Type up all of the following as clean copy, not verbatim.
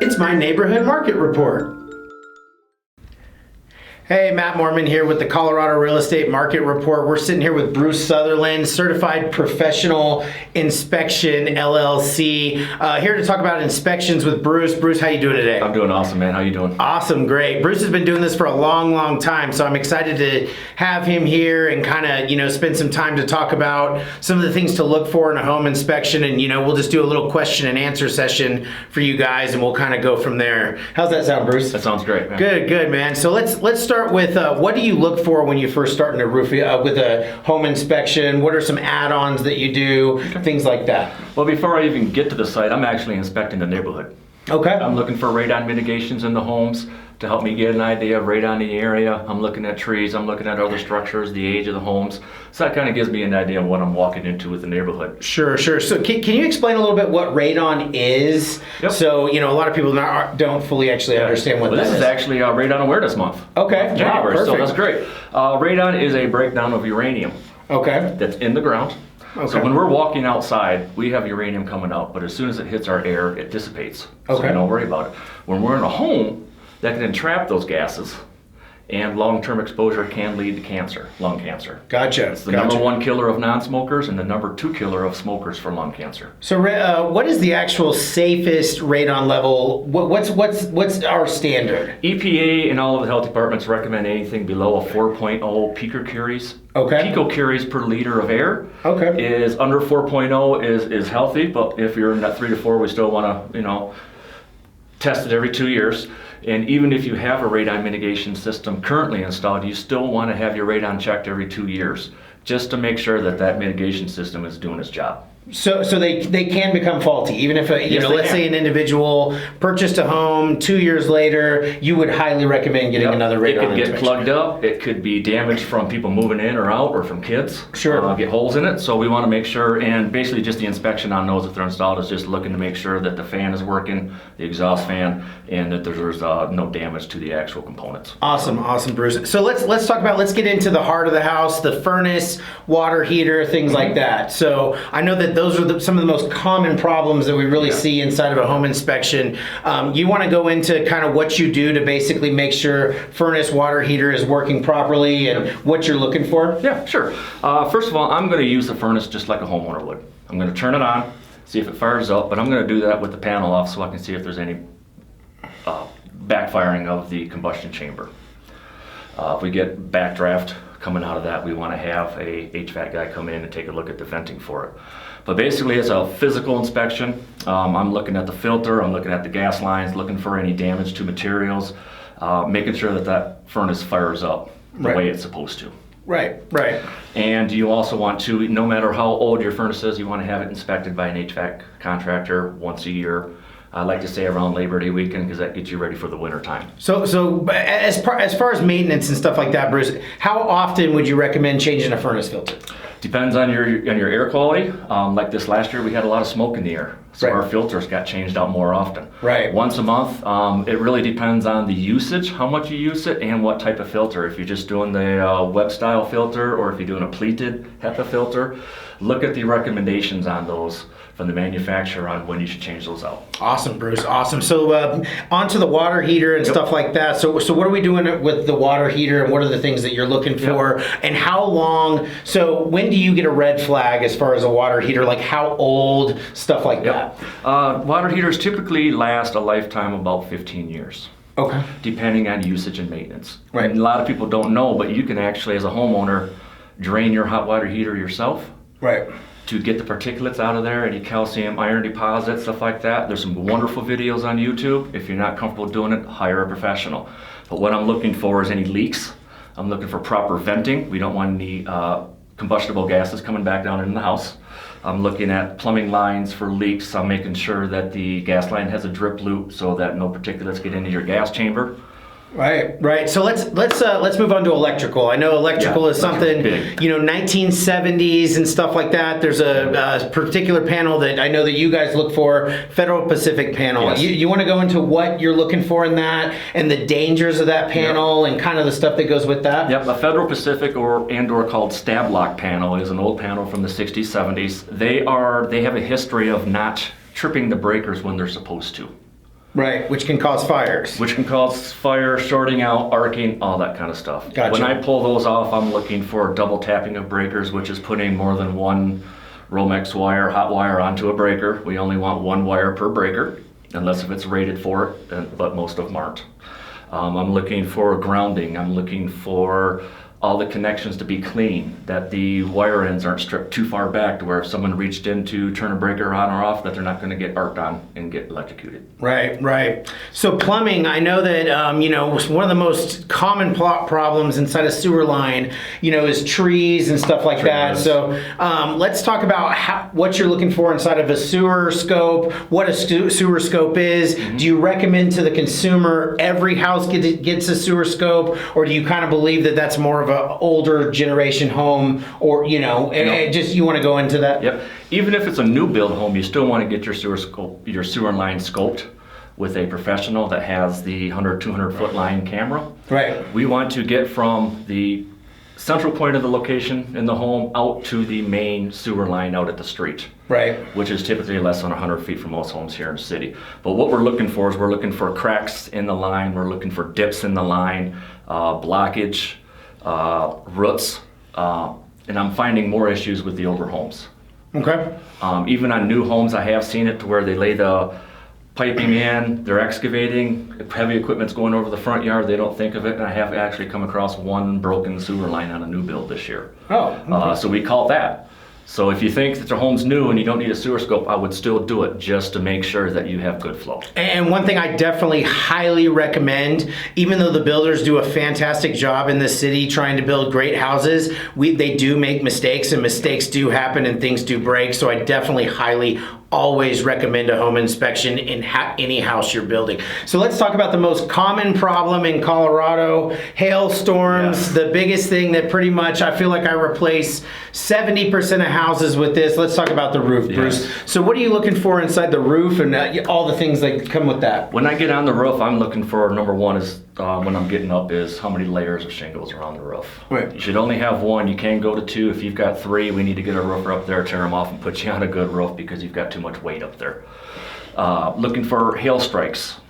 It's my neighborhood market report. Hey, Matt Mormon here with the Colorado Real Estate Market Report. We're sitting here with Bruce Sutherland, Certified Professional Inspection, LLC. Here to talk about inspections with Bruce. Bruce, how you doing today? I'm doing awesome, man. How you doing? Awesome, great. Bruce has been doing this for a long, long time, so I'm excited to have him here and kind of, spend some time to talk about some of the things to look for in a home inspection, and, we'll just do a little question and answer session for you guys, and we'll kind of go from there. How's that sound, Bruce? That sounds great, man. Good, man. So let's start with what do you look for when you first start in a roof with a home inspection? What are some add-ons that you do? Things like that. Well, before I even get to the site, I'm actually inspecting the neighborhood. Okay. I'm looking for radon mitigations in the homes to help me get an idea of radon in the area. I'm looking at trees, I'm looking at other structures, the age of the homes. So that kind of gives me an idea of what I'm walking into with the neighborhood. Sure. So can you explain a little bit what radon is? Yep. So, a lot of people don't fully actually understand what that is. This is actually Radon Awareness Month. Okay. January, wow, so that's great. Radon is a breakdown of uranium. Okay. That's in the ground. Okay. So when we're walking outside, we have uranium coming out, but as soon as it hits our air, it dissipates. So Okay. we don't worry about it. When we're in a home, that can entrap those gases, and long-term exposure can lead to cancer, lung cancer. Gotcha. It's the number one killer of non-smokers and the number 2 killer of smokers for lung cancer. So what is the actual safest radon level? What's our standard? EPA and all of the health departments recommend anything below a 4.0 picocuries. Okay. Picocuries per liter of air. Okay. Is under 4.0 is healthy, but if you're in that 3 to 4, we still want to, test it every 2 years. And even if you have a radon mitigation system currently installed, you still want to have your radon checked every 2 years, just to make sure that mitigation system is doing its job. So they can become faulty, even if let's say an individual purchased a home 2 years later, you would highly recommend getting another radon It could get inspection. plugged up. It could be damaged from people moving in or out, or from kids. Sure. Get holes in it. So we want to make sure, and basically just the inspection on those if they're installed is just looking to make sure that the fan is working, the exhaust fan, and that there's no damage to the actual components. Awesome, Bruce. So let's get into the heart of the house, the furnace, water heater, things like that. So I know that those are some of the most common problems that we really see inside of a home inspection. You want to go into kind of what you do to basically make sure furnace, water heater is working properly and what you're looking for? Yeah, sure. First of all, I'm going to use the furnace just like a homeowner would. I'm going to turn it on, see if it fires up, but I'm going to do that with the panel off so I can see if there's any backfiring of the combustion chamber. If we get backdraft coming out of that, we want to have a HVAC guy come in and take a look at the venting for it. But basically it's a physical inspection. I'm looking at the filter, I'm looking at the gas lines, looking for any damage to materials, making sure that furnace fires up the way it's supposed to. Right. And you also want to, no matter how old your furnace is, you want to have it inspected by an HVAC contractor once a year. I like to say around Labor Day weekend because that gets you ready for the winter time. So as far as maintenance and stuff like that, Bruce, how often would you recommend changing a furnace filter? Depends on your air quality. Like this last year, we had a lot of smoke in the air, so our filters got changed out more often. Right. Once a month. It really depends on the usage, how much you use it, and what type of filter. If you're just doing the web style filter, or if you're doing a pleated HEPA filter, look at the recommendations on those from the manufacturer on when you should change those out. Awesome, Bruce. Awesome. So onto the water heater and stuff like that. So what are we doing with the water heater, and what are the things that you're looking for, and how long? So when do you get a red flag as far as a water heater? Like how old, stuff like that? Water heaters typically last a lifetime of about 15 years. Okay. Depending on usage and maintenance. Right. And a lot of people don't know, but you can actually, as a homeowner, drain your hot water heater yourself. Right. To get the particulates out of there, any calcium, iron deposits, stuff like that. There's some wonderful videos on YouTube. If you're not comfortable doing it, hire a professional. But what I'm looking for is any leaks. I'm looking for proper venting. We don't want any combustible gases coming back down in the house. I'm looking at plumbing lines for leaks. I'm making sure that the gas line has a drip loop so that no particulates get into your gas chamber. Right. So let's move on to electrical. I know electrical is something, 1970s and stuff like that. There's a particular panel that I know that you guys look for, Federal Pacific panel. Yes. You want to go into what you're looking for in that, and the dangers of that panel, and kind of the stuff that goes with that? Yep, a Federal Pacific or called stab lock panel is an old panel from the 60s, 70s. They have a history of not tripping the breakers when they're supposed to. Right, which can cause fires. which can cause fire, shorting out, arcing, all that kind of stuff. Gotcha. When I pull those off, I'm looking for double tapping of breakers, which is putting more than one Romex wire, hot wire onto a breaker. We only want one wire per breaker, unless if it's rated for it, but most of them aren't. I'm looking for grounding. I'm looking for all the connections to be clean, that the wire ends aren't stripped too far back to where if someone reached in to turn a breaker on or off, that they're not going to get arced on and get electrocuted. Right, right. So plumbing, I know that, one of the most common problems inside a sewer line, is trees and stuff like that. Trees. So let's talk about what you're looking for inside of a sewer scope, what a sewer scope is. Do you recommend to the consumer every house gets a sewer scope, or do you kind of believe that that's more of an older generation home, or, just you want to go into that? Yep. Even if it's a new build home, you still want to get your sewer line scoped with a professional that has the 100, 200 foot line camera. Right. We want to get from the central point of the location in the home out to the main sewer line out at the street. Right. Which is typically less than 100 feet from most homes here in the city. But what we're looking for is we're looking for cracks in the line, we're looking for dips in the line, blockage, roots, and I'm finding more issues with the older homes. Okay. Even on new homes, I have seen it to where they lay the piping in, they're excavating, heavy equipment's going over the front yard, they don't think of it, and I have actually come across one broken sewer line on a new build this year. Oh, okay. So we call that. So if you think that your home's new and you don't need a sewer scope, I would still do it just to make sure that you have good flow. And one thing I definitely highly recommend, even though the builders do a fantastic job in this city trying to build great houses, they do make mistakes, and mistakes do happen and things do break. So I definitely highly always recommend a home inspection in any house you're building. So let's talk about the most common problem in Colorado, hailstorms. Yes. The biggest thing that pretty much I feel like I replace 70% of houses with this. Let's talk about the roof, Bruce. Yes. So what are you looking for inside the roof and all the things that come with that? When I get on the roof, I'm looking for, number one is, when I'm getting up, is how many layers of shingles are on the roof. Right. You should only have one. You can go to two. If you've got three, we need to get a roofer up there, tear them off, and put you on a good roof because you've got too much weight up there. Looking for hail strikes.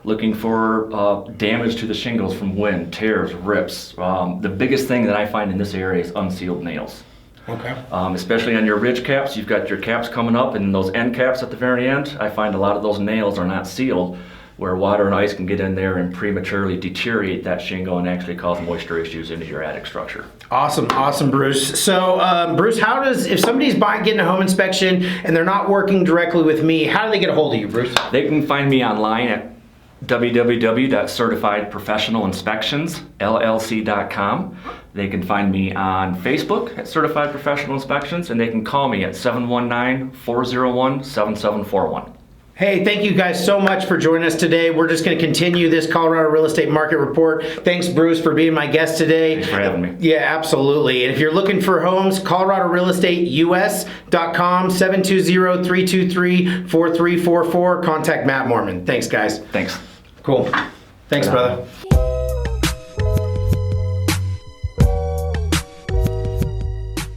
Looking for damage to the shingles from wind, tears, rips. The biggest thing that I find in this area is unsealed nails. Okay. Especially on your ridge caps, you've got your caps coming up, and those end caps at the very end, I find a lot of those nails are not sealed, where water and ice can get in there and prematurely deteriorate that shingle and actually cause moisture issues into your attic structure. Awesome, Bruce. So, Bruce, if somebody's getting a home inspection and they're not working directly with me, how do they get a hold of you, Bruce? They can find me online at www.certifiedprofessionalinspectionsllc.com. They can find me on Facebook at Certified Professional Inspections, and they can call me at 719-401-7741. Hey, thank you guys so much for joining us today. We're just going to continue this Colorado Real Estate Market Report. Thanks, Bruce, for being my guest today. Thanks for having me. Yeah, absolutely. And if you're looking for homes, ColoradoRealEstateUS.com, 720-323-4344. Contact Matt Mormon. Thanks, guys. Thanks. Cool. Thanks, brother.